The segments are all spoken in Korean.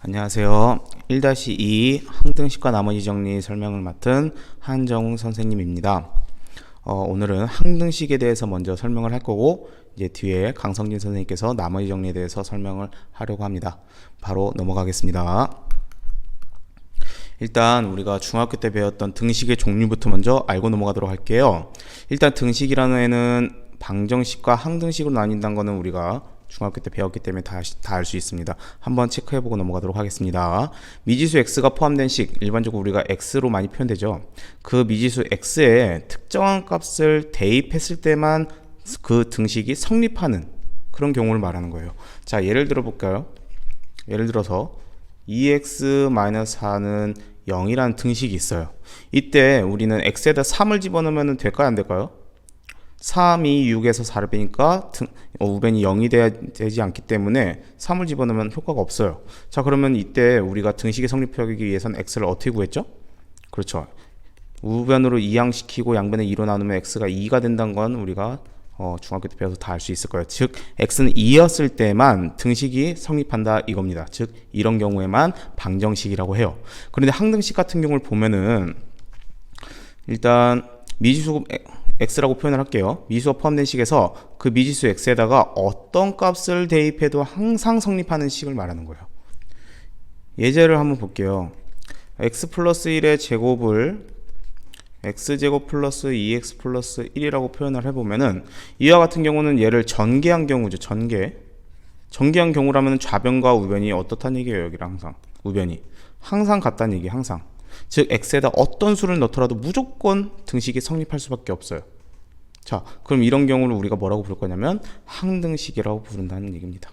안녕하세요. 1-2 항등식과 나머지 정리 설명을 맡은 한정웅 선생님입니다. 오늘은 항등식에 대해서 먼저 설명을 할 거고 이제 뒤에 강성진 선생님께서 나머지 정리에 대해서 설명을 하려고 합니다. 바로 넘어가겠습니다. 일단 우리가 중학교 때 배웠던 등식의 종류부터 먼저 알고 넘어가도록 할게요. 일단 등식이라는 애는 방정식과 항등식으로 나뉜다는 거는 우리가 중학교 때 배웠기 때문에 다 알 수 있습니다. 한번 체크해보고 넘어가도록 하겠습니다. 미지수 x가 포함된 식, 일반적으로 우리가 x로 많이 표현되죠. 그 미지수 x에 특정한 값을 대입했을 때만 그 등식이 성립하는 그런 경우를 말하는 거예요. 자, 예를 들어 볼까요? 예를 들어서 2x-4는 0이라는 등식이 있어요. 이때 우리는 x에다 3을 집어넣으면 될까요? 안 될까요? 3이 6에서 4를 빼니까 우변이 0이 되지 않기 때문에 3을 집어넣으면 효과가 없어요. 자, 그러면 이때 우리가 등식이 성립하기 위해서는 x를 어떻게 구했죠? 그렇죠. 우변으로 이항시키고 양변에 2로 나누면 x가 2가 된다는 건 우리가 중학교 때 배워서 다 알 수 있을 거예요. 즉 x는 2였을 때만 등식이 성립한다 이겁니다. 즉 이런 경우에만 방정식이라고 해요. 그런데 항등식 같은 경우를 보면은 일단 미지수 x라고 표현을 할게요. 미지수가 포함된 식에서 그 미지수 x에다가 어떤 값을 대입해도 항상 성립하는 식을 말하는 거예요. 예제를 한번 볼게요. x 플러스 1의 제곱을 x제곱 플러스 2x 플러스 1이라고 표현을 해보면은 이와 같은 경우는 얘를 전개한 경우죠. 전개한 경우라면 좌변과 우변이 어떻다는 얘기예요. 여기랑 항상 우변이 항상 같다는 얘기. 항상 즉 x에다 어떤 수를 넣더라도 무조건 등식이 성립할 수밖에 없어요. 자, 그럼 이런 경우를 우리가 뭐라고 부를 거냐면 항등식이라고 부른다는 얘기입니다.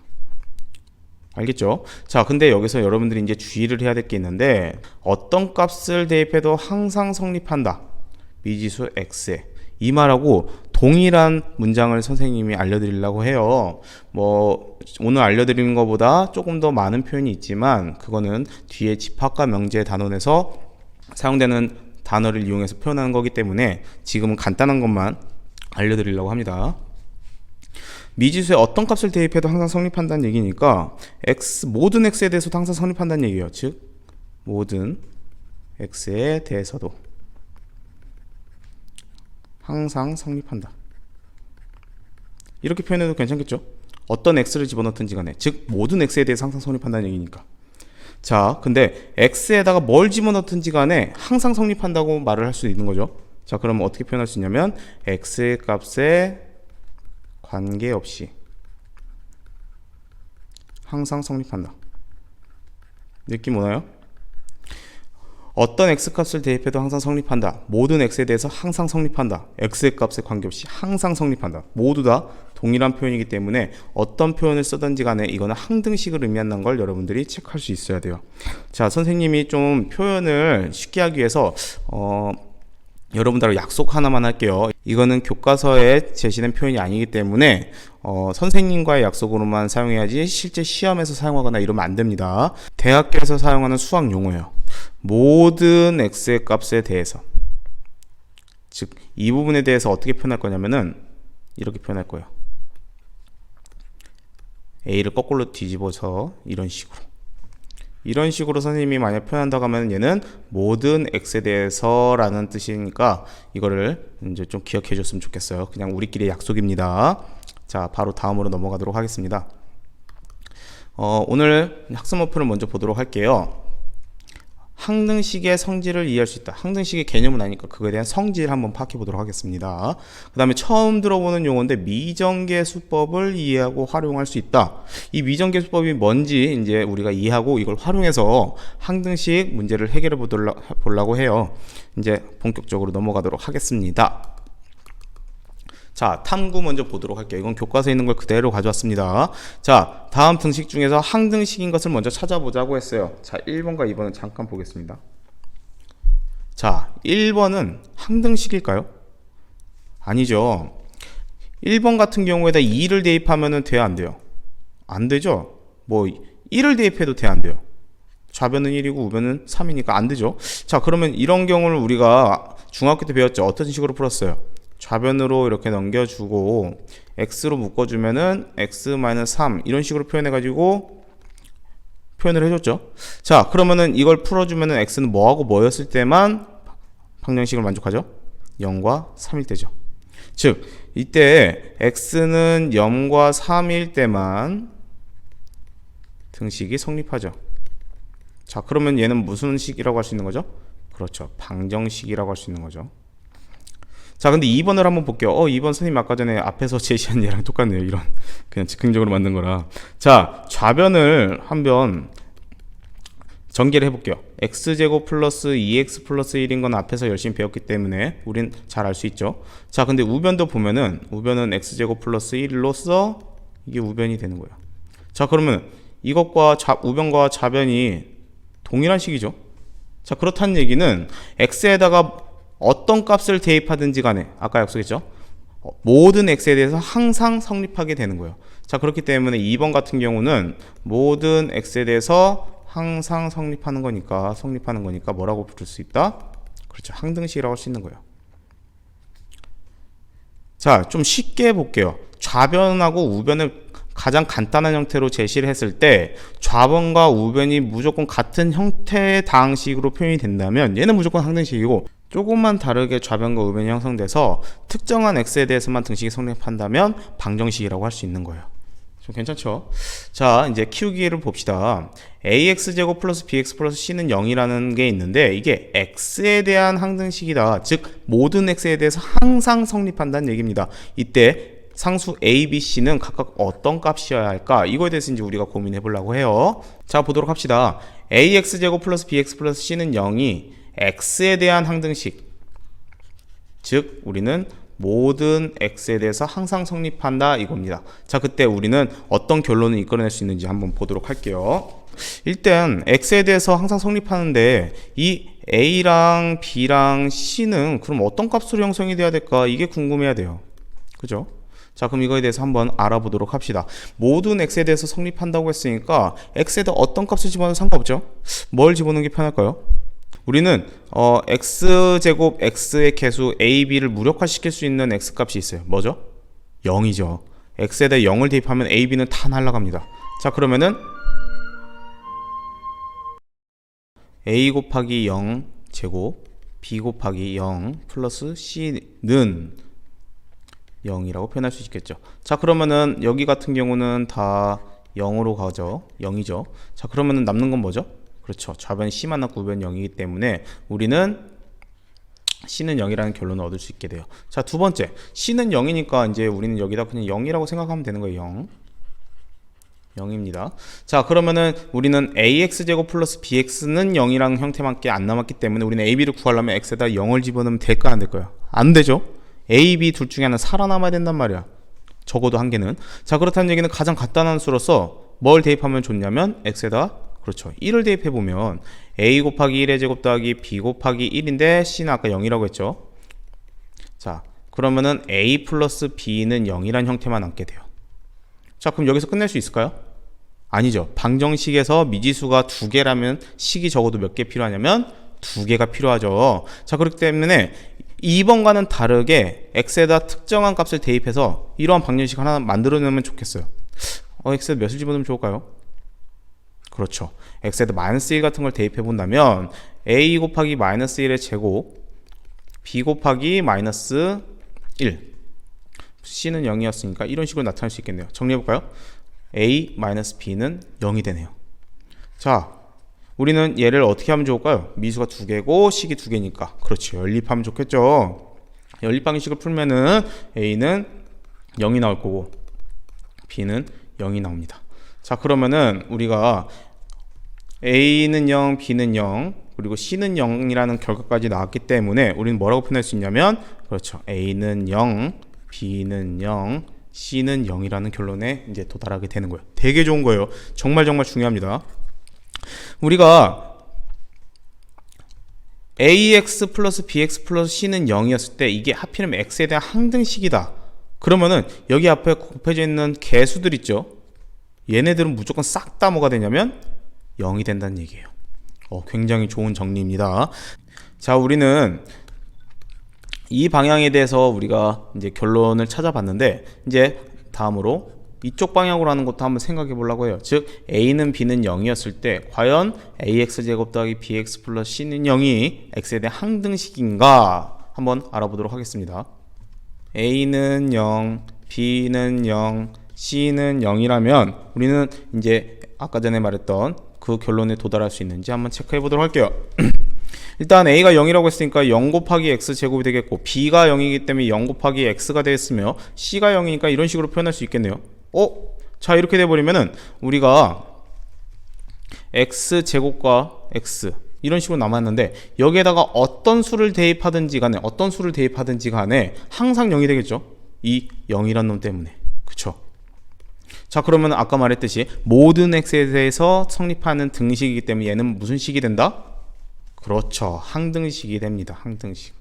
알겠죠? 자, 근데 여기서 여러분들이 이제 주의를 해야 될 게 있는데 어떤 값을 대입해도 항상 성립한다. 미지수 x에 이 말하고 동일한 문장을 선생님이 알려드리려고 해요. 뭐 오늘 알려드리는 것보다 조금 더 많은 표현이 있지만 그거는 뒤에 집합과 명제 단원에서 사용되는 단어를 이용해서 표현하는 거기 때문에 지금은 간단한 것만 알려드리려고 합니다. 미지수에 어떤 값을 대입해도 항상 성립한다는 얘기니까 모든 x에 대해서도 항상 성립한다는 얘기예요. 즉 모든 x에 대해서도 항상 성립한다. 이렇게 표현해도 괜찮겠죠? 어떤 x를 집어넣든지 간에 즉 모든 x에 대해서 항상 성립한다는 얘기니까. 자, 근데 x에다가 뭘 집어넣든지 간에 항상 성립한다고 말을 할 수 있는 거죠. 자, 그럼 어떻게 표현할 수 있냐면 x의 값에 관계없이 항상 성립한다. 느낌 오나요? 어떤 x값을 대입해도 항상 성립한다. 모든 x에 대해서 항상 성립한다. x의 값에 관계없이 항상 성립한다. 모두 다 동일한 표현이기 때문에 어떤 표현을 쓰든지 간에 이거는 항등식을 의미한다는 걸 여러분들이 체크할 수 있어야 돼요. 자, 선생님이 좀 표현을 쉽게 하기 위해서 여러분들하고 약속 하나만 할게요. 이거는 교과서에 제시된 표현이 아니기 때문에 선생님과의 약속으로만 사용해야지 실제 시험에서 사용하거나 이러면 안 됩니다. 대학교에서 사용하는 수학 용어예요. 모든 x의 값에 대해서, 즉 이 부분에 대해서 어떻게 표현할 거냐면은 이렇게 표현할 거예요. a를 거꾸로 뒤집어서 이런 식으로 선생님이 만약 표현한다고 하면 얘는 모든 x에 대해서 라는 뜻이니까 이거를 이제 좀 기억해 줬으면 좋겠어요. 그냥 우리끼리 약속입니다. 자, 바로 다음으로 넘어가도록 하겠습니다. 오늘 학습 목표를 먼저 보도록 할게요. 항등식의 성질을 이해할 수 있다. 항등식의 개념은 아니까 그거에 대한 성질 한번 파악해 보도록 하겠습니다. 그 다음에 처음 들어보는 용어인데 미정계 수법을 이해하고 활용할 수 있다. 이 미정계 수법이 뭔지 이제 우리가 이해하고 이걸 활용해서 항등식 문제를 해결해 보려고 해요. 이제 본격적으로 넘어가도록 하겠습니다. 자, 탐구 먼저 보도록 할게요. 이건 교과서에 있는 걸 그대로 가져왔습니다. 자, 다음 등식 중에서 항등식인 것을 먼저 찾아보자고 했어요. 자, 1번과 2번은 잠깐 보겠습니다. 자, 1번은 항등식일까요? 아니죠. 1번 같은 경우에다 2를 대입하면 돼요, 안 돼요? 안 되죠. 뭐 1을 대입해도 돼요, 안 돼요? 좌변은 1이고 우변은 3이니까 안 되죠. 자, 그러면 이런 경우를 우리가 중학교 때 배웠죠. 어떤 식으로 풀었어요? 좌변으로 이렇게 넘겨주고 x로 묶어주면은 x-3 이런 식으로 표현해가지고 표현을 해줬죠. 자, 그러면은 이걸 풀어주면은 x는 뭐하고 뭐였을 때만 방정식을 만족하죠? 0과 3일 때죠. 즉 이때 x는 0과 3일 때만 등식이 성립하죠. 자, 그러면 얘는 무슨 식이라고 할 수 있는 거죠? 그렇죠, 방정식이라고 할 수 있는 거죠. 자, 근데 2번을 한번 볼게요. 2번 선생님 아까 전에 앞에서 제시한 얘랑 똑같네요. 이런 그냥 즉흥적으로 만든 거라. 자, 좌변을 한번 전개를 해볼게요. x제곱 플러스 2x 플러스 1인 건 앞에서 열심히 배웠기 때문에 우린 잘 알 수 있죠. 자, 근데 우변도 보면은 우변은 x제곱 플러스 1로서 이게 우변이 되는 거예요. 자, 그러면 이것과 우변과 좌변이 동일한 식이죠. 자, 그렇다는 얘기는 x에다가 어떤 값을 대입하든지 간에 아까 약속했죠. 모든 x에 대해서 항상 성립하게 되는 거예요. 자, 그렇기 때문에 2번 같은 경우는 모든 x에 대해서 항상 성립하는 거니까 뭐라고 부를 수 있다? 그렇죠, 항등식이라고 할 수 있는 거예요. 자, 좀 쉽게 볼게요. 좌변하고 우변을 가장 간단한 형태로 제시를 했을 때 좌변과 우변이 무조건 같은 형태의 다항식으로 표현이 된다면 얘는 무조건 항등식이고, 조금만 다르게 좌변과 우변이 형성돼서 특정한 x에 대해서만 등식이 성립한다면 방정식이라고 할 수 있는 거예요. 좀 괜찮죠? 자, 이제 키우기를 봅시다. ax제곱 플러스 bx 플러스 c는 0이라는 게 있는데 이게 x에 대한 항등식이다. 즉 모든 x에 대해서 항상 성립한다는 얘기입니다. 이때 상수 a, b, c는 각각 어떤 값이어야 할까? 이거에 대해서 이제 우리가 고민해 보려고 해요. 자, 보도록 합시다. ax제곱 플러스 bx 플러스 c는 0이 x에 대한 항등식, 즉 우리는 모든 x에 대해서 항상 성립한다 이겁니다. 자, 그때 우리는 어떤 결론을 이끌어낼 수 있는지 한번 보도록 할게요. 일단 x에 대해서 항상 성립하는데 이 a랑 b랑 c는 그럼 어떤 값으로 형성이 돼야 될까? 이게 궁금해야 돼요. 그죠? 자, 그럼 이거에 대해서 한번 알아보도록 합시다. 모든 x에 대해서 성립한다고 했으니까 x에다 어떤 값을 집어넣어도 상관없죠? 뭘 집어넣는 게 편할까요? 우리는 x제곱 x의 개수 a, b를 무력화시킬 수 있는 x값이 있어요. 뭐죠? 0이죠. x에다 0을 대입하면 a, b는 다 날아갑니다. 자, 그러면은 a 곱하기 0 제곱 b 곱하기 0 플러스 c는 0이라고 표현할 수 있겠죠. 자, 그러면은 여기 같은 경우는 다 0으로 가죠. 0이죠. 자, 그러면은 남는 건 뭐죠? 그렇죠, 좌변 c만 낳고 우변 0이기 때문에 우리는 c는 0이라는 결론을 얻을 수 있게 돼요. 자, 두 번째, c는 0이니까 이제 우리는 여기다 그냥 0이라고 생각하면 되는 거예요. 0입니다. 자, 그러면은 우리는 ax제곱 플러스 bx는 0이라는 형태밖에 안 남았기 때문에 우리는 a, b를 구하려면 x에다 0을 집어넣으면 될까 안 될까요? 안 되죠. a, b 둘 중에 하나 살아남아야 된단 말이야. 적어도 한 개는. 자, 그렇다는 얘기는 가장 간단한 수로서 뭘 대입하면 좋냐면 x에다, 그렇죠, 1을 대입해보면 a 곱하기 1의 제곱 더하기 b 곱하기 1인데 c는 아까 0이라고 했죠. 자, 그러면은 a 플러스 b는 0이란 형태만 남게 돼요. 자, 그럼 여기서 끝낼 수 있을까요? 아니죠. 방정식에서 미지수가 2개라면 식이 적어도 몇 개 필요하냐면 2개가 필요하죠. 자, 그렇기 때문에 2번과는 다르게 x에다 특정한 값을 대입해서 이러한 방정식 하나 만들어내면 좋겠어요. x에다 몇을 집어넣으면 좋을까요? 그렇죠, x에다 마이너스 1 같은 걸 대입해 본다면 a 곱하기 마이너스 1의 제곱 b 곱하기 마이너스 1 c는 0이었으니까 이런 식으로 나타낼 수 있겠네요. 정리해 볼까요? a 마이너스 b는 0이 되네요. 자, 우리는 얘를 어떻게 하면 좋을까요? 미수가 2개고 식이 2개니까 그렇죠, 연립하면 좋겠죠. 연립 방식을 풀면은 a는 0이 나올 거고 b는 0이 나옵니다. 자, 그러면은 우리가 a는 0, b는 0, 그리고 c는 0이라는 결과까지 나왔기 때문에 우리는 뭐라고 표현할 수 있냐면, 그렇죠, a는 0, b는 0, c는 0이라는 결론에 이제 도달하게 되는 거예요. 되게 좋은 거예요. 정말 중요합니다. 우리가 ax 플러스 bx 플러스 c는 0이었을 때 이게 하필이면 x에 대한 항등식이다. 그러면은 여기 앞에 곱해져 있는 개수들 있죠, 얘네들은 무조건 싹 다 뭐가 되냐면 0이 된다는 얘기예요. 굉장히 좋은 정리입니다. 자, 우리는 이 방향에 대해서 우리가 이제 결론을 찾아봤는데 이제 다음으로 이쪽 방향으로 하는 것도 한번 생각해 보려고 해요. 즉 a는 b는 0이었을 때 과연 ax제곱 더하기 bx 플러스 c는 0이 x에 대한 항등식인가 한번 알아보도록 하겠습니다. a는 0, b는 0, c는 0이라면 우리는 이제 아까 전에 말했던 그 결론에 도달할 수 있는지 한번 체크해 보도록 할게요. 일단 a가 0이라고 했으니까 0 곱하기 x제곱이 되겠고 b가 0이기 때문에 0 곱하기 x가 되겠으며 c가 0이니까 이런 식으로 표현할 수 있겠네요. 자 이렇게 돼버리면은 우리가 x제곱과 x 이런 식으로 남았는데 여기에다가 어떤 수를 대입하든지 간에 항상 0이 되겠죠. 이 0이란 놈 때문에. 그쵸? 자 그러면 아까 말했듯이 모든 x에 대해서 성립하는 등식이기 때문에 얘는 무슨 식이 된다? 그렇죠. 항등식이 됩니다. 항등식.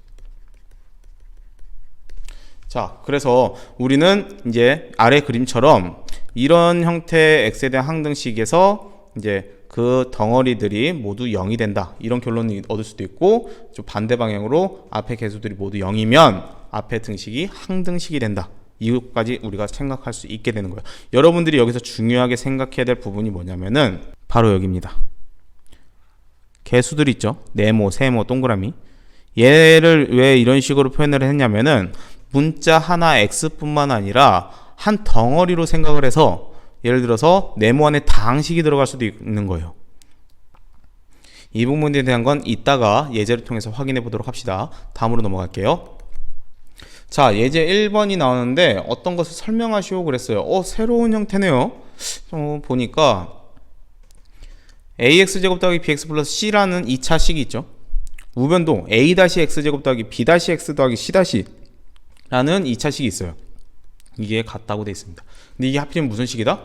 자, 그래서 우리는 이제 아래 그림처럼 이런 형태의 x에 대한 항등식에서 이제 그 덩어리들이 모두 0이 된다. 이런 결론을 얻을 수도 있고 좀 반대 방향으로 앞에 개수들이 모두 0이면 앞에 등식이 항등식이 된다. 이것까지 우리가 생각할 수 있게 되는 거예요. 여러분들이 여기서 중요하게 생각해야 될 부분이 뭐냐면은 바로 여기입니다. 개수들 있죠. 네모, 세모, 동그라미. 얘를 왜 이런 식으로 표현을 했냐면은 문자 하나 x뿐만 아니라 한 덩어리로 생각을 해서 예를 들어서 네모 안에 다항식이 들어갈 수도 있는 거예요. 이 부분에 대한 건 이따가 예제를 통해서 확인해 보도록 합시다. 다음으로 넘어갈게요. 자, 예제 1번이 나오는데 어떤 것을 설명하시오 그랬어요. 새로운 형태네요. 보니까 ax제곱 더하기 bx 플러스 c라는 2차 식이 있죠. 우변도 a-x제곱 더하기 b-x 더하기 c-라는 2차 식이 있어요. 이게 같다고 되어 있습니다. 근데 이게 하필이면 무슨 식이다?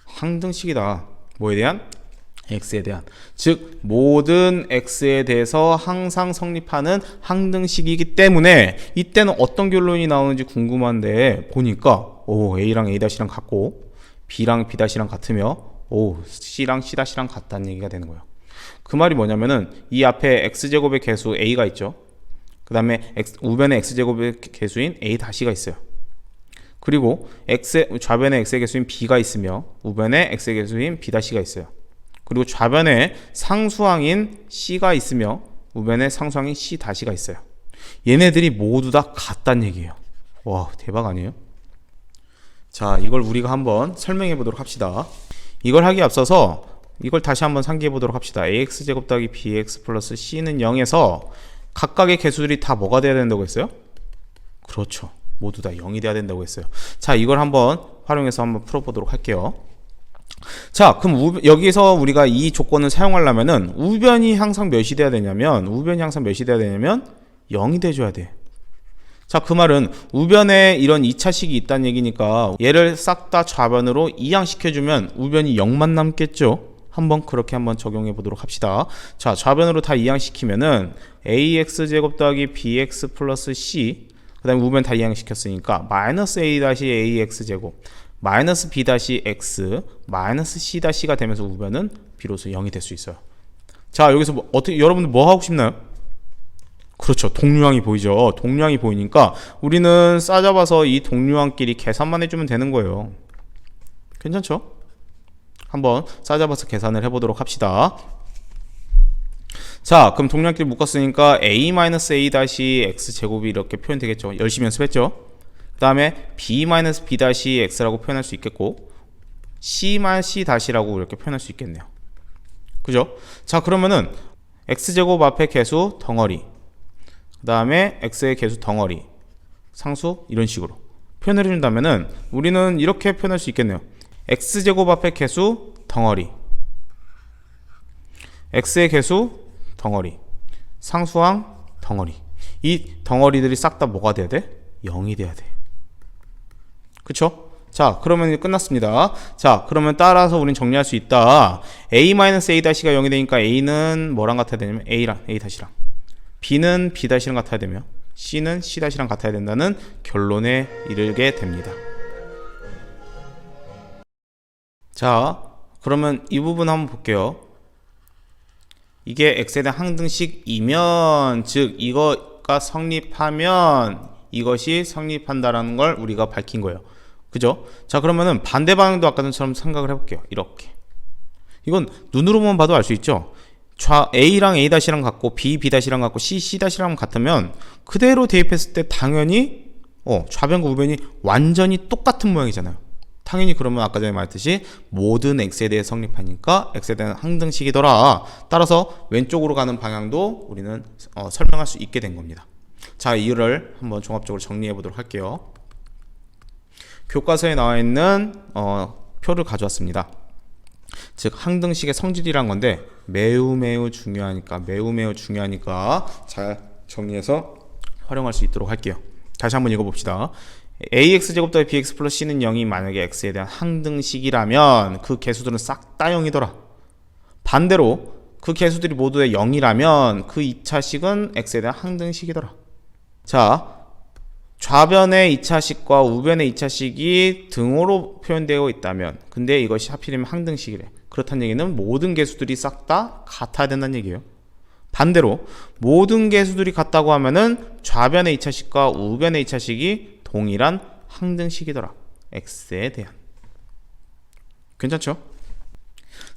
항등식이다. 뭐에 대한? x에 대한. 즉 모든 x에 대해서 항상 성립하는 항등식이기 때문에 이때는 어떤 결론이 나오는지 궁금한데 보니까 a랑 a-랑 같고 b랑 b-랑 같으며 c랑 c-랑 같다는 얘기가 되는 거예요. 그 말이 뭐냐면은 이 앞에 x제곱의 개수 a가 있죠. 그 다음에 우변의 x제곱의 개수인 a-가 있어요. 그리고 좌변의 x의 개수인 b가 있으며 우변의 x의 개수인 b-가 있어요. 그리고 좌변에 상수항인 c가 있으며 우변에 상수항인 c-가 있어요. 얘네들이 모두 다 같다는 얘기예요. 와, 대박 아니에요? 자, 이걸 우리가 한번 설명해 보도록 합시다. 이걸 하기에 앞서서 이걸 다시 한번 상기해 보도록 합시다. ax제곱 더하기 bx 플러스 c는 0에서 각각의 개수들이 다 뭐가 돼야 된다고 했어요? 그렇죠. 모두 다 0이 돼야 된다고 했어요. 자, 이걸 한번 활용해서 한번 풀어보도록 할게요. 자, 그럼 여기서 우리가 이 조건을 사용하려면은 우변이 항상 몇이 돼야 되냐면 0이 돼줘야 돼. 자, 그 말은 우변에 이런 2차식이 있다는 얘기니까 얘를 싹 다 좌변으로 이항시켜주면 우변이 0만 남겠죠. 그렇게 한번 적용해 보도록 합시다. 자, 좌변으로 다 이항시키면은 ax제곱 더하기 bx 플러스 c, 그 다음에 우변 다 이항시켰으니까 마이너스 a-ax제곱 마이너스 b-x 마이너스 c-가 되면서 우변은 비로소 0이 될 수 있어요. 자, 여기서 여러분들 뭐 하고 싶나요? 그렇죠. 동류항이 보이죠. 동류항이 보이니까 우리는 싸잡아서 이 동류항끼리 계산만 해주면 되는 거예요. 괜찮죠? 한번 싸잡아서 계산을 해보도록 합시다. 자, 그럼 동류항끼리 묶었으니까 a-a-x 제곱이 이렇게 표현되겠죠. 열심히 연습했죠. 그 다음에 b-b-x라고 표현할 수 있겠고 c-c-라고 이렇게 표현할 수 있겠네요. 그죠? 자, 그러면은 x제곱 앞에 개수 덩어리, 그 다음에 x의 개수 덩어리, 상수 이런 식으로 표현을 해준다면은 우리는 이렇게 표현할 수 있겠네요. x제곱 앞에 개수 덩어리, x의 개수 덩어리, 상수항 덩어리. 이 덩어리들이 싹 다 뭐가 돼야 돼? 0이 돼야 돼. 그쵸? 자, 그러면 끝났습니다. 자, 그러면 따라서 우린 정리할 수 있다. a-a-가 0이 되니까 a는 뭐랑 같아야 되냐면 a-랑 b는 b-랑 같아야 되며 c는 c-랑 같아야 된다는 결론에 이르게 됩니다. 자, 그러면 이 부분 한번 볼게요. 이게 x에 대한 항등식이면, 즉 이거가 성립하면 이것이 성립한다라는 걸 우리가 밝힌 거예요. 그죠? 자, 그러면은 반대 방향도 아까처럼 생각을 해볼게요. 이렇게. 이건 눈으로만 봐도 알 수 있죠? A랑 A-랑 같고 B, B-랑 같고 C, C-랑 같으면 그대로 대입했을 때 당연히 좌변과 우변이 완전히 똑같은 모양이잖아요. 당연히 그러면 아까 전에 말했듯이 모든 x에 대해 성립하니까 x에 대한 항등식이더라. 따라서 왼쪽으로 가는 방향도 우리는 설명할 수 있게 된 겁니다. 자, 이를 한번 종합적으로 정리해 보도록 할게요. 교과서에 나와 있는 표를 가져왔습니다. 즉 항등식의 성질이란 건데 매우 중요하니까 잘 정리해서 활용할 수 있도록 할게요. 다시 한번 읽어봅시다. ax제곱 더하기 bx 플러스 c는 0이 만약에 x에 대한 항등식이라면 그 개수들은 싹 다 0이더라. 반대로 그 개수들이 모두 다 0이라면 그 2차식은 x에 대한 항등식이더라. 자, 좌변의 2차식과 우변의 2차식이 등호로 표현되어 있다면 근데 이것이 하필이면 항등식이래. 그렇다는 얘기는 모든 개수들이 싹 다 같아야 된다는 얘기예요. 반대로 모든 개수들이 같다고 하면은 좌변의 2차식과 우변의 2차식이 동일한 항등식이더라. x에 대한. 괜찮죠?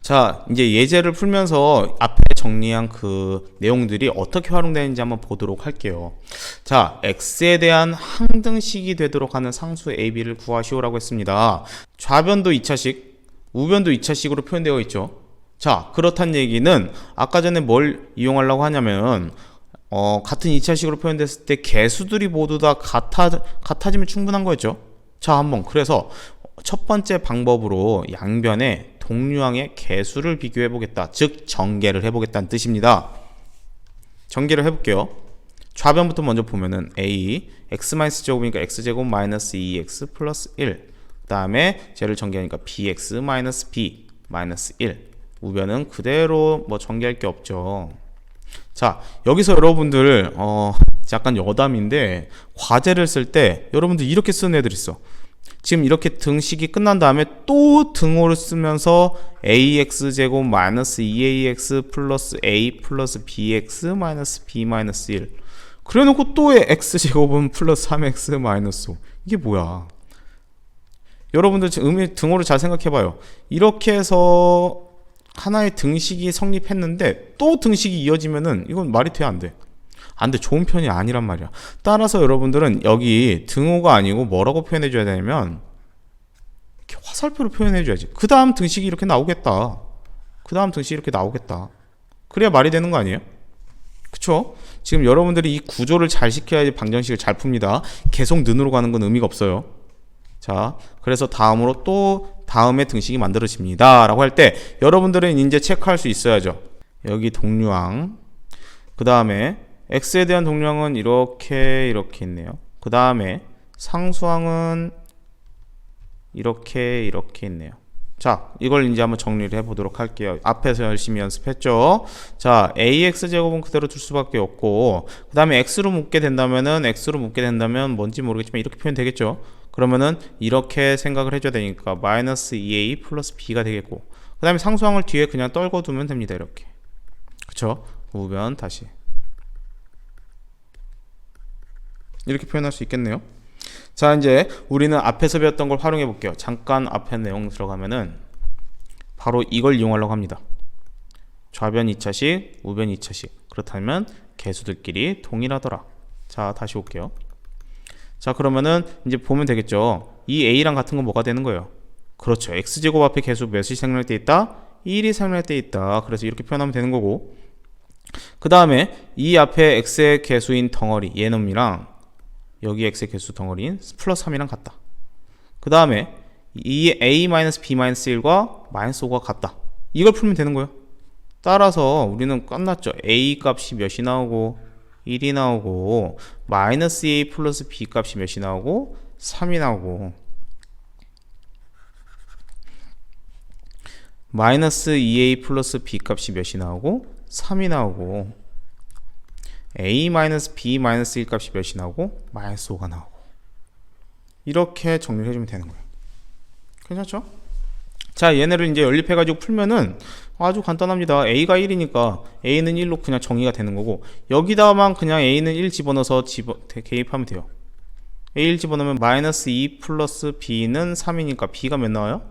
자, 이제 예제를 풀면서 앞에 정리한 그 내용들이 어떻게 활용되는지 한번 보도록 할게요. 자, x에 대한 항등식이 되도록 하는 상수 ab를 구하시오라고 했습니다. 좌변도 2차식, 우변도 2차식으로 표현되어 있죠. 자, 그렇다는 얘기는 아까 전에 뭘 이용하려고 하냐면 같은 2차식으로 표현됐을 때 개수들이 모두 다 같아지면 충분한 거였죠. 자, 한번 그래서 첫 번째 방법으로 양변에 동류항의 개수를 비교해 보겠다. 즉 전개를 해보겠다는 뜻입니다. 전개를 해볼게요. 좌변부터 먼저 보면은 a x-제곱이니까 x제곱 마이너스 2x 플러스 1. 그 다음에 쟤를 전개하니까 bx 마이너스 b 마이너스 1. 우변은 그대로 뭐 전개할 게 없죠. 자, 여기서 여러분들 약간 여담인데 과제를 쓸 때 여러분들 이렇게 쓰는 애들 있어. 지금 이렇게 등식이 끝난 다음에 또 등호를 쓰면서 ax제곱 마이너스 2ax 플러스 a 플러스 bx 마이너스 b 마이너스 1 그래놓고 또 x제곱은 플러스 3x 마이너스 5 이게 뭐야? 여러분들 지금 등호를 잘 생각해봐요. 이렇게 해서 하나의 등식이 성립했는데 또 등식이 이어지면은 이건 말이 돼 안 돼? 안 돼. 좋은 편이 아니란 말이야. 따라서 여러분들은 여기 등호가 아니고 뭐라고 표현해 줘야 되냐면 이렇게 화살표로 표현해 줘야지. 그 다음 등식이 이렇게 나오겠다. 그 다음 등식이 이렇게 나오겠다. 그래야 말이 되는 거 아니에요? 그쵸? 지금 여러분들이 이 구조를 잘 시켜야지 방정식을 잘 풉니다. 계속 는으로 가는 건 의미가 없어요. 자, 그래서 다음으로 또 다음에 등식이 만들어집니다 라고 할 때 여러분들은 이제 체크할 수 있어야죠. 여기 동류항, 그 다음에 x에 대한 동류항은 이렇게 있네요. 그 다음에 상수항은 이렇게 있네요. 자, 이걸 이제 한번 정리를 해보도록 할게요. 앞에서 열심히 연습했죠. 자, ax제곱은 그대로 둘 수밖에 없고 그 다음에 x로 묶게 된다면 뭔지 모르겠지만 이렇게 표현되겠죠. 그러면은 이렇게 생각을 해줘야 되니까 마이너스 2a 플러스 b가 되겠고 그 다음에 상수항을 뒤에 그냥 떨궈 두면 됩니다. 이렇게. 그쵸? 우변 다시 이렇게 표현할 수 있겠네요. 자, 이제 우리는 앞에서 배웠던 걸 활용해 볼게요. 잠깐 앞에 내용 들어가면은 바로 이걸 이용하려고 합니다. 좌변 2차식, 우변 2차식. 그렇다면 개수들끼리 동일하더라. 자, 다시 올게요. 자, 그러면은 이제 보면 되겠죠. 이 a랑 같은 건 뭐가 되는 거예요? 그렇죠. x제곱 앞에 개수 몇이 생략돼 있다? 1이 생략돼 있다. 그래서 이렇게 표현하면 되는 거고 그 다음에 이 앞에 x의 개수인 덩어리 얘놈이랑 여기 x의 개수 덩어리인 플러스 3이랑 같다. 그 다음에 이 a-b-1과 마이너스 5가 같다. 이걸 풀면 되는 거예요. 따라서 우리는 끝났죠. a 값이 몇이 나오고 1이 나오고 마이너스 a 플러스 b 값이 몇이 나오고 3이 나오고 마이너스 2a 플러스 b 값이 몇이 나오고 3이 나오고 a 마이너스 b 마이너스 1 값이 몇이 나오고 마이너스 5가 나오고 이렇게 정리를 해주면 되는 거예요. 괜찮죠? 자, 얘네를 이제 연립해가지고 풀면은 아주 간단합니다. a가 1이니까 a는 1로 그냥 정의가 되는 거고 여기다만 그냥 a는 1 집어넣어서 개입하면 돼요. A를 집어넣으면 마이너스 2 플러스 B는 3이니까 B가 몇 나와요?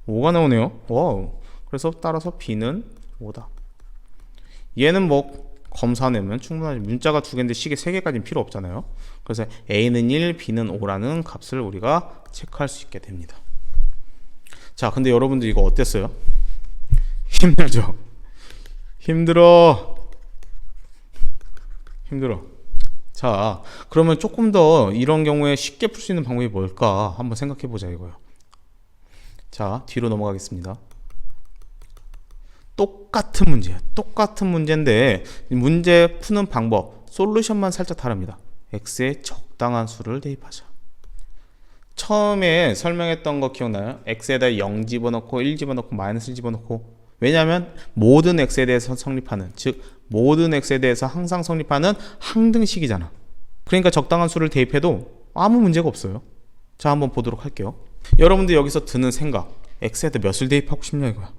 5가 나오네요. 와우. 그래서 따라서 B는 5다. 얘는 뭐 검사내면 충분하지. 문자가 두 개인데 식이 세 개까지는 필요 없잖아요. 그래서 A는 1, B는 5라는 값을 우리가 체크할 수 있게 됩니다. 자, 근데 여러분들 이거 어땠어요? 힘들죠? 힘들어. 자, 그러면 조금 더 이런 경우에 쉽게 풀 수 있는 방법이 뭘까 한번 생각해 보자 이거요. 자, 뒤로 넘어가겠습니다. 똑같은 문제야. 똑같은 문제인데 문제 푸는 방법, 솔루션만 살짝 다릅니다. x에 적당한 수를 대입하자. 처음에 설명했던 거 기억나요? x에다 0 집어넣고 1 집어넣고 마이너스 1 집어넣고, 왜냐하면 모든 x에 대해서 성립하는, 즉 모든 x에 대해서 항상 성립하는 항등식이잖아. 그러니까 적당한 수를 대입해도 아무 문제가 없어요. 자, 한번 보도록 할게요. 여러분들 여기서 드는 생각, x에다 몇을 대입하고 싶냐 이거야.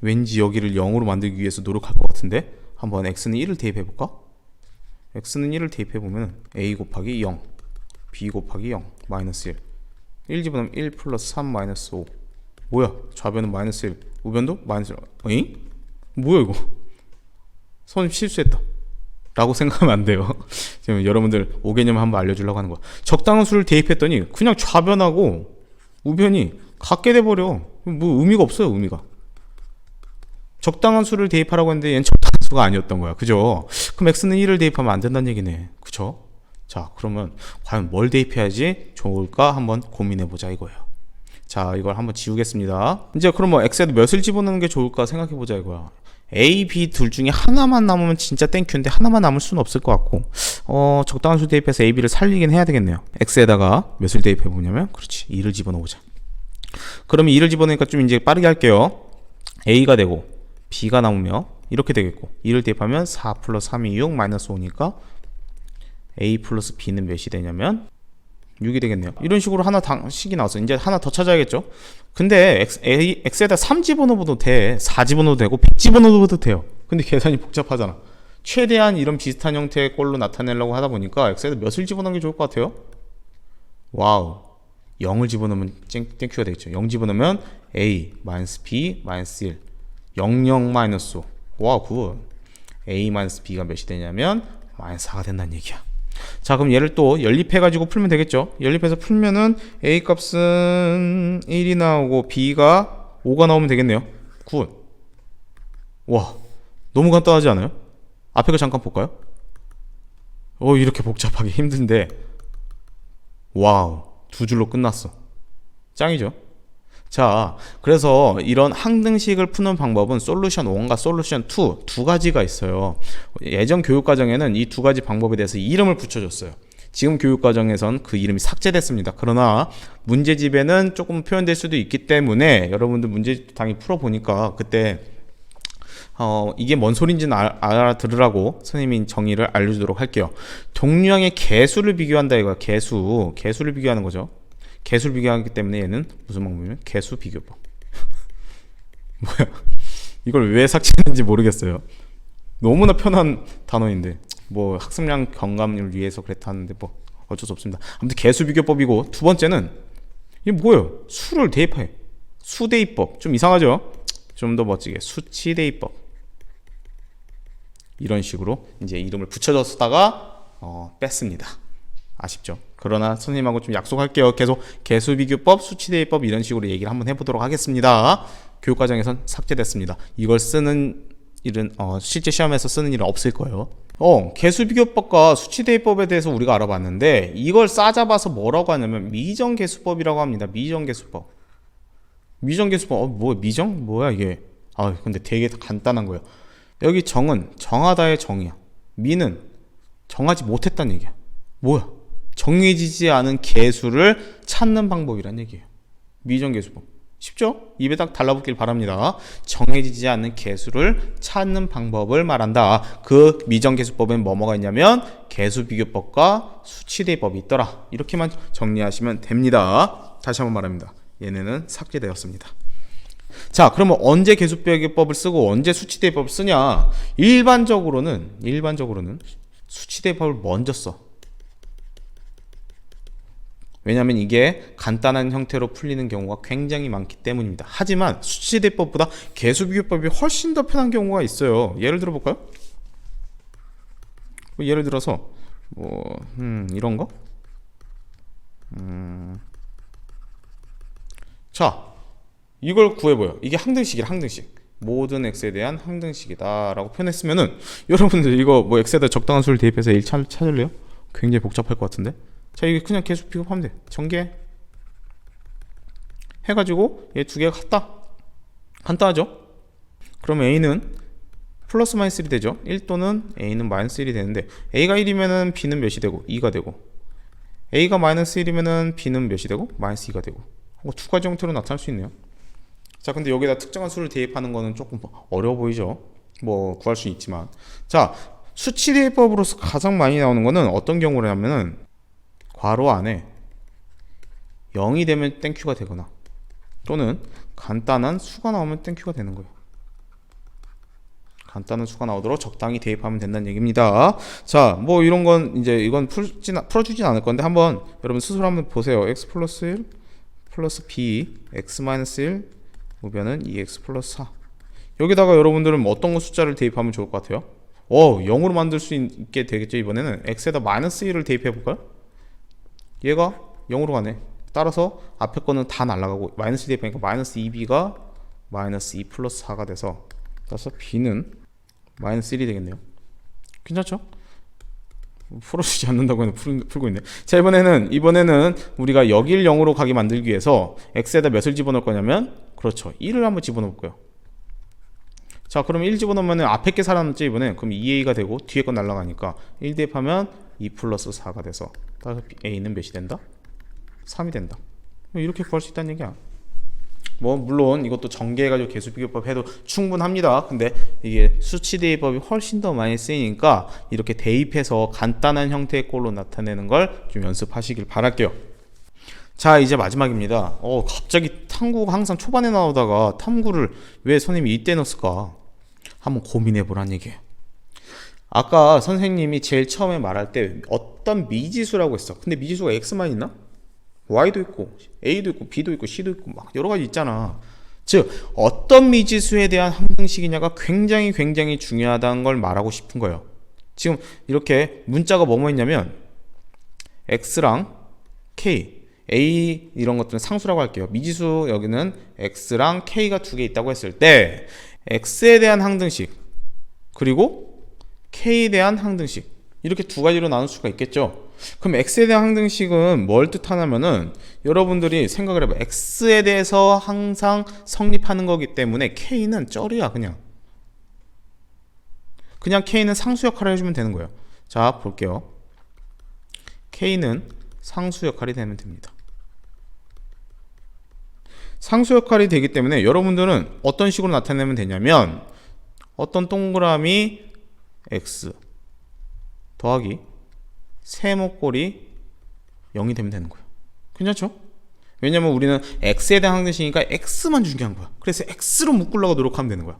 왠지 여기를 0으로 만들기 위해서 노력할 것 같은데 한번 x는 1을 대입해볼까? x는 1을 대입해보면 a 곱하기 0, b 곱하기 0, 마이너스 1. 1 집어넣으면 1 플러스 3 마이너스 5. 뭐야? 좌변은 마이너스 1, 우변도 마이너스 1. 어잉? 뭐야 이거? 선생님 실수했다 라고 생각하면 안 돼요. 지금 여러분들 5개념을 한번 알려주려고 하는 거야. 적당한 수를 대입했더니 그냥 좌변하고 우변이 같게 돼버려. 뭐 의미가 없어요. 의미가. 적당한 수를 대입하라고 했는데 얘는 적당한 수가 아니었던 거야. 그죠? 그럼 x는 1을 대입하면 안 된다는 얘기네. 그쵸? 자, 그러면 과연 뭘 대입해야지 좋을까 한번 고민해보자 이거예요. 자, 이걸 한번 지우겠습니다. 이제 그럼 뭐 x에도 몇을 집어넣는 게 좋을까 생각해보자 이거야. A, B 둘 중에 하나만 남으면 진짜 땡큐인데 하나만 남을 수는 없을 것 같고, 적당한 수 대입해서 A, B를 살리긴 해야 되겠네요. x에다가 몇을 대입해보냐면, 그렇지, 2를 집어넣어보자. 그러면 2를 집어넣으니까 좀 이제 빠르게 할게요. A가 되고 B가 나오며 이렇게 되겠고, 2를 대입하면 4 플러스 3이 6 마이너스 5니까 A 플러스 B는 몇이 되냐면 6이 되겠네요. 이런 식으로 하나 식이 나왔어. 이제 하나 더 찾아야겠죠. 근데 x에다 3 집어넣어도 돼, 4 집어넣어도 되고 100 집어넣어도 돼요. 근데 계산이 복잡하잖아. 최대한 이런 비슷한 형태의 꼴로 나타내려고 하다 보니까 x에다 몇을 집어넣는 게 좋을 것 같아요? 와우, 0을 집어넣으면 땡큐가 되겠죠. 0 집어넣으면 a 마이너스 b 마이너스 1, 0 0 마이너스 5. 와, 굿. a 마이너스 b가 몇이 되냐면 마이너스 4가 된다는 얘기야. 자, 그럼 얘를 또 연립해가지고 풀면 되겠죠. 연립해서 풀면은 a 값은 1이 나오고 b가 5가 나오면 되겠네요. 굿. 와, 너무 간단하지 않아요? 앞에 거 잠깐 볼까요? 이렇게 복잡하게 힘든데, 와우, 두 줄로 끝났어. 짱이죠? 자, 그래서 이런 항등식을 푸는 방법은 솔루션 1과 솔루션 2 두 가지가 있어요. 예전 교육과정에는 이 두 가지 방법에 대해서 이름을 붙여줬어요. 지금 교육과정에선 그 이름이 삭제됐습니다. 그러나 문제집에는 조금 표현될 수도 있기 때문에 여러분들 문제당히 풀어보니까 그때 이게 뭔 소린지는 알아들으라고 선생님이 정의를 알려주도록 할게요. 동류형의 개수를 비교한다 이거야. 개수를 비교하는 거죠. 개수를 비교하기 때문에 얘는 무슨 방법이냐면 개수 비교법. 뭐야, 이걸 왜 삭제했는지 모르겠어요. 너무나 편한 단어인데 뭐 학습량 경감을 위해서 그랬다는데 뭐 어쩔 수 없습니다. 아무튼 개수 비교법이고, 두 번째는 이게 뭐예요? 수를 대입해. 수 대입법. 좀 이상하죠? 좀 더 멋지게 수치 대입법. 이런 식으로 이제 이름을 붙여줬다가 뺐습니다. 아쉽죠? 그러나 선생님하고 좀 약속할게요. 계속 개수비교법, 수치대입법 이런 식으로 얘기를 한번 해보도록 하겠습니다. 교육과정에선 삭제됐습니다. 이걸 쓰는 일은 실제 시험에서 쓰는 일은 없을 거예요. 개수비교법과 수치대입법에 대해서 우리가 알아봤는데, 이걸 싸잡아서 뭐라고 하냐면 미정계수법이라고 합니다. 미정계수법. 뭐 미정? 뭐야 이게? 근데 되게 간단한 거예요. 여기 정은 정하다의 정이야. 미는 정하지 못했다는 얘기야. 뭐야? 정해지지 않은 개수를 찾는 방법이란 얘기예요. 미정계수법. 쉽죠? 입에 딱 달라붙길 바랍니다. 정해지지 않는 개수를 찾는 방법을 말한다. 그 미정계수법엔 뭐가 있냐면 개수비교법과 수치대입법이 있더라. 이렇게만 정리하시면 됩니다. 다시 한번 말합니다. 얘네는 삭제되었습니다. 자, 그러면 언제 개수비교법을 쓰고 언제 수치대입법을 쓰냐? 일반적으로는 수치대입법을 먼저 써. 왜냐하면 이게 간단한 형태로 풀리는 경우가 굉장히 많기 때문입니다. 하지만 수치대법보다 개수비교법이 훨씬 더 편한 경우가 있어요. 예를 들어 볼까요? 예를 들어서 이런 거? 자, 이걸 구해봐요. 이게 항등식이라 항등식. 모든 x에 대한 항등식이다 라고 표현했으면은 여러분들 이거 뭐 x에다 적당한 수를 대입해서 1 찾을래요? 굉장히 복잡할 것 같은데. 자, 이게 그냥 계수 비교하면 돼. 전개 해가지고 얘 두 개가 같다. 간단하죠? 그럼 a는 플러스 마이너스 1이 되죠. 1 또는 a는 마이너스 1이 되는데 a가 1이면은 b는 몇이 되고 2가 되고, a가 마이너스 1이면은 b는 몇이 되고 마이너스 2가 되고. 두 가지 형태로 나타날 수 있네요. 자, 근데 여기다 특정한 수를 대입하는 거는 조금 어려워 보이죠? 뭐 구할 수 있지만, 자, 수치 대입법으로서 가장 많이 나오는 거는 어떤 경우라면은 괄호 안에 0이 되면 땡큐가 되거나 또는 간단한 수가 나오면 땡큐가 되는 거예요. 간단한 수가 나오도록 적당히 대입하면 된다는 얘기입니다. 자, 뭐 이런 건 이제 이건 풀어주진 않을 건데 한번 여러분 스스로 한번 보세요. x 플러스 1 플러스 b x 마이너스 1 우변은 2x 플러스 4. 여기다가 여러분들은 어떤 숫자를 대입하면 좋을 것 같아요? 0으로 만들 수 있게 되겠죠. 이번에는 x에다 마이너스 1을 대입해 볼까요? 얘가 0으로 가네. 따라서 앞에 거는 다 날아가고 마이너스 대입하니까 마이너스 2b가 마이너스 2 플러스 4가 돼서, 따라서 b는 마이너스 1이 되겠네요. 괜찮죠? 풀어주지 않는다고 해서 풀고 있네. 자, 이번에는 우리가 여기를 0으로 가게 만들기 위해서 x에다 몇을 집어넣을 거냐면, 그렇죠, 1을 한번 집어넣을 거예요. 자, 그럼 1 집어넣으면 앞에 게 살아남지 이번에. 그럼 2a가 되고 뒤에 건 날아가니까 1 대입하면 2 플러스 4가 돼서, 따라서 a는 몇이 된다? 3이 된다. 이렇게 구할 수 있다는 얘기야. 뭐 물론 이것도 전개해가지고 개수비교법 해도 충분합니다. 근데 이게 수치 대입법이 훨씬 더 많이 쓰이니까 이렇게 대입해서 간단한 형태의 꼴로 나타내는 걸 좀 연습하시길 바랄게요. 자, 이제 마지막입니다. 갑자기 탐구가 항상 초반에 나오다가 탐구를 왜 선생님이 이때 넣었을까? 한번 고민해 보란 얘기예요. 아까 선생님이 제일 처음에 말할 때 어떤 미지수라고 했어. 근데 미지수가 x만 있나? y도 있고 a도 있고 b도 있고 c도 있고 막 여러 가지 있잖아. 즉 어떤 미지수에 대한 항등식이냐가 굉장히 중요하다는 걸 말하고 싶은 거예요. 지금 이렇게 문자가 뭐뭐 있냐면 x랑 k, a 이런 것들은 상수라고 할게요. 미지수 여기는 x랑 k가 두 개 있다고 했을 때 x에 대한 항등식 그리고 k에 대한 항등식, 이렇게 두 가지로 나눌 수가 있겠죠. 그럼 x에 대한 항등식은 뭘 뜻하냐면은 여러분들이 생각을 해봐. x에 대해서 항상 성립하는 거기 때문에 k는 쩔이야. 그냥 k는 상수 역할을 해주면 되는 거예요. 자, 볼게요. k는 상수 역할이 되면 됩니다. 상수 역할이 되기 때문에 여러분들은 어떤 식으로 나타내면 되냐면, 어떤 동그라미 x 더하기 세모꼴이 0이 되면 되는 거예요. 괜찮죠? 왜냐면 우리는 x에 대한 항등식이니까 x만 중요한 거야. 그래서 x로 묶으려고 노력하면 되는 거야.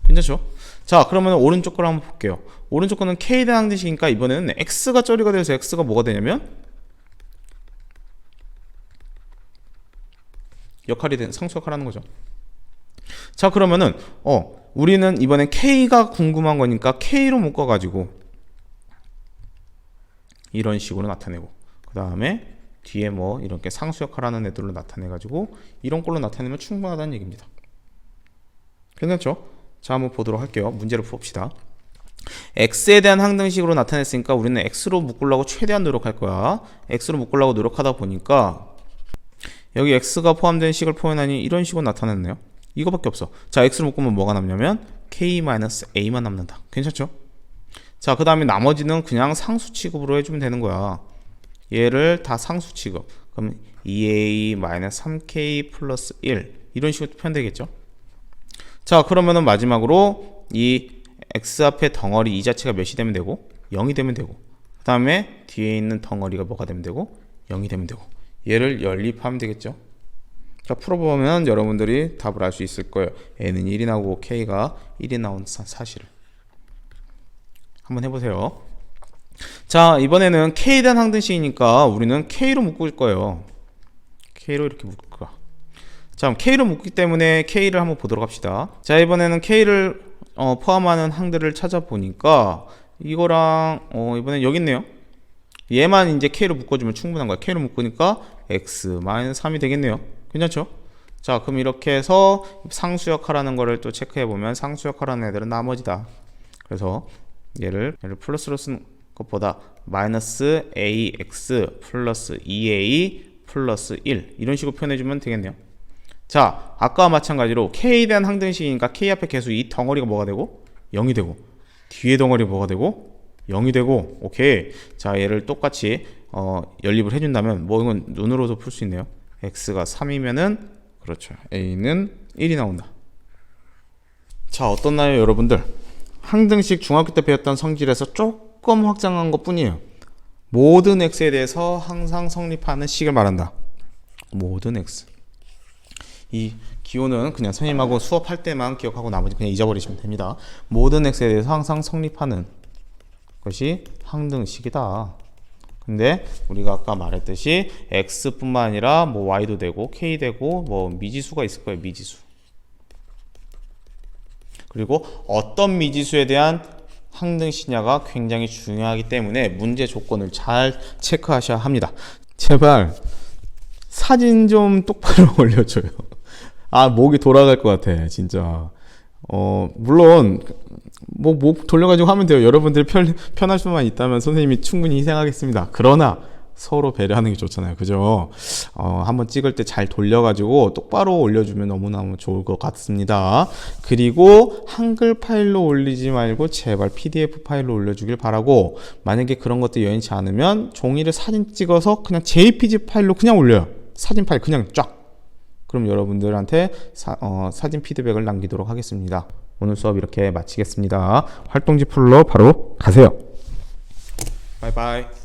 괜찮죠? 자, 그러면 오른쪽 걸 한번 볼게요. 오른쪽 거는 k에 대한 항등식이니까 이번에는 x가 쩌리가 돼서 x가 뭐가 되냐면 상수 역할을 하는 거죠. 자, 그러면은 우리는 이번엔 k가 궁금한 거니까 k로 묶어가지고 이런 식으로 나타내고, 그 다음에 뒤에 뭐 이렇게 상수 역할 하는 애들로 나타내가지고 이런 꼴로 나타내면 충분하다는 얘기입니다. 괜찮죠? 자, 한번 보도록 할게요. 문제를 풉시다. x에 대한 항등식으로 나타냈으니까 우리는 x로 묶으려고 최대한 노력할 거야. x로 묶으려고 노력하다 보니까 여기 x가 포함된 식을 표현하니 이런 식으로 나타냈네요. 이거밖에 없어. 자, x로 묶으면 뭐가 남냐면 k-a만 남는다. 괜찮죠? 자, 그 다음에 나머지는 그냥 상수 취급으로 해주면 되는 거야. 얘를 다 상수 취급. 그럼 2a-3k 플러스 1 이런 식으로 표현되겠죠. 자, 그러면은 마지막으로 이 x 앞에 덩어리 이 자체가 몇이 되면 되고 0이 되면 되고, 그 다음에 뒤에 있는 덩어리가 뭐가 되면 되고 0이 되면 되고, 얘를 연립하면 되겠죠. 자, 풀어보면 여러분들이 답을 알 수 있을 거예요. n은 1이 나오고 k가 1이 나온 사실을. 한번 해보세요. 자, 이번에는 K에 대한 항등식이니까 우리는 K로 묶을 거예요. K로 이렇게 묶을 거야. 자, 그럼 K로 묶기 때문에 K를 한번 보도록 합시다. 자, 이번에는 K를 포함하는 항들을 찾아보니까 이거랑 이번엔 여기 있네요. 얘만 이제 K로 묶어주면 충분한 거야. K로 묶으니까 x-3이 되겠네요. 괜찮죠? 자, 그럼 이렇게 해서 상수역하라는 거를 또 체크해보면 상수역하라는 애들은 나머지다. 그래서 얘를 플러스로 쓴 것보다 마이너스 ax 플러스 2a 플러스 1 이런 식으로 표현해주면 되겠네요. 자, 아까와 마찬가지로 K에 대한 항등식이니까 K 앞에 계수 이 덩어리가 뭐가 되고? 0이 되고, 뒤에 덩어리 뭐가 되고? 0이 되고. 오케이. 자, 얘를 똑같이 연립을 해준다면 뭐 이건 눈으로도 풀 수 있네요. x가 3이면은 그렇죠, a는 1이 나온다. 자, 어떻나요 여러분들? 항등식 중학교 때 배웠던 성질에서 조금 확장한 것 뿐이에요. 모든 x에 대해서 항상 성립하는 식을 말한다. 모든 x. 이 기호는 그냥 선생님하고 수업할 때만 기억하고 나머지 그냥 잊어버리시면 됩니다. 모든 x에 대해서 항상 성립하는 것이 항등식이다. 근데 우리가 아까 말했듯이 x뿐만 아니라 뭐 y도 되고 k 되고 뭐 미지수가 있을 거예요. 미지수. 그리고 어떤 미지수에 대한 항등식이냐가 굉장히 중요하기 때문에 문제 조건을 잘 체크하셔야 합니다. 제발 사진 좀 똑바로 올려줘요. 아, 목이 돌아갈 것 같아 진짜. 물론 뭐 목 돌려가지고 하면 돼요. 여러분들이 편할 수만 있다면 선생님이 충분히 희생하겠습니다. 그러나 서로 배려하는 게 좋잖아요. 그죠? 한번 찍을 때 잘 돌려가지고 똑바로 올려주면 너무너무 좋을 것 같습니다. 그리고 한글 파일로 올리지 말고 제발 PDF 파일로 올려주길 바라고, 만약에 그런 것도 여의치 않으면 종이를 사진 찍어서 그냥 JPG 파일로 그냥 올려요. 사진 파일 그냥 쫙. 그럼 여러분들한테 사진 피드백을 남기도록 하겠습니다. 오늘 수업 이렇게 마치겠습니다. 활동지 풀러 바로 가세요. 바이바이.